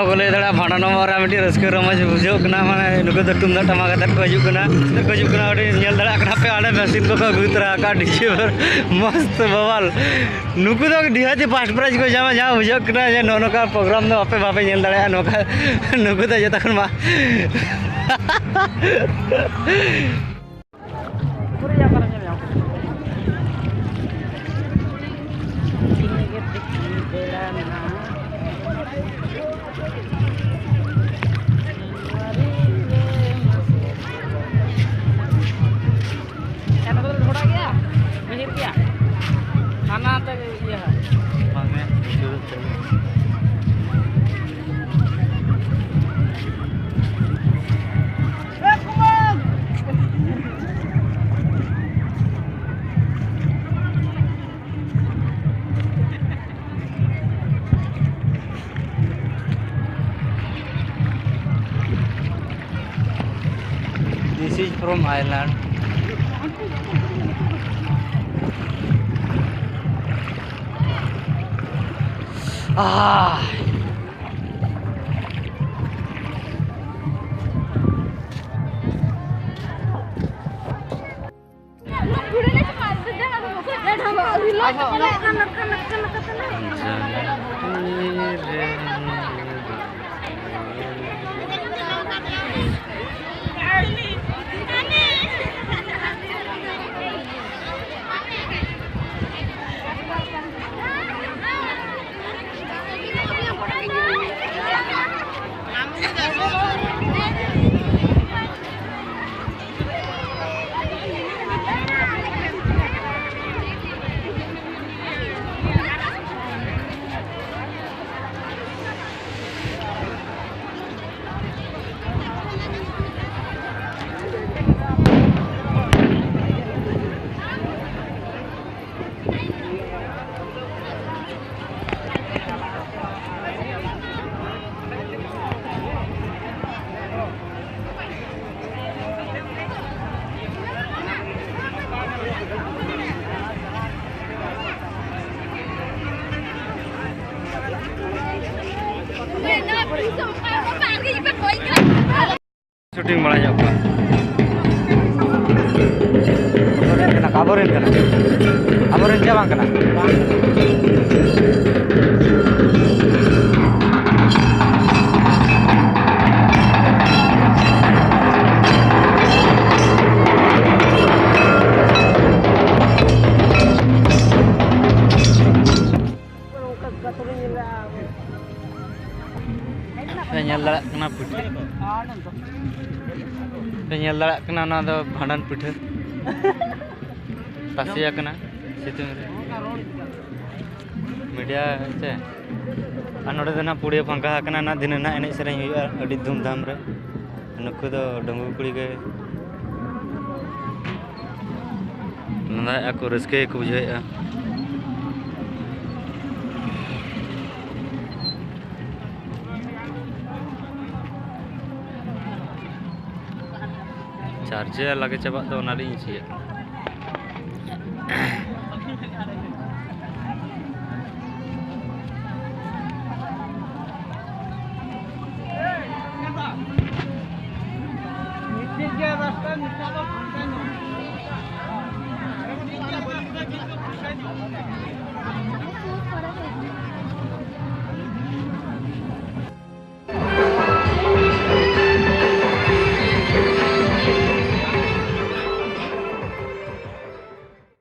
बोले दड़ा भांडन मारा मिट्टी रस्क रमज बुझोना माने नुक तुमदा टमाक को हजना नेल दड़ा पे आड़े मेसिन को गुतरा का डीजे मस्त बवाल नुक डिहाती फास्ट प्राइज को जामा जहाँ बुझोना नौका प्रोग्राम दो आपे बापे नेल दड़ा नौका नुक जो मा This is from Ireland. Shooting malah jauh. Kabarin kena. Kabarin siapa kena? Nyala kena putih. Nyala kena nado bhandan putih. Tasya kena situng media ce. Anode dana puri pangka kena na dinana enek sereng huya adi dhumdham re. Nuku do dangu kuri ge. Nanda aku reske ku bujhoya. Charger lagi coba tuh nari sih.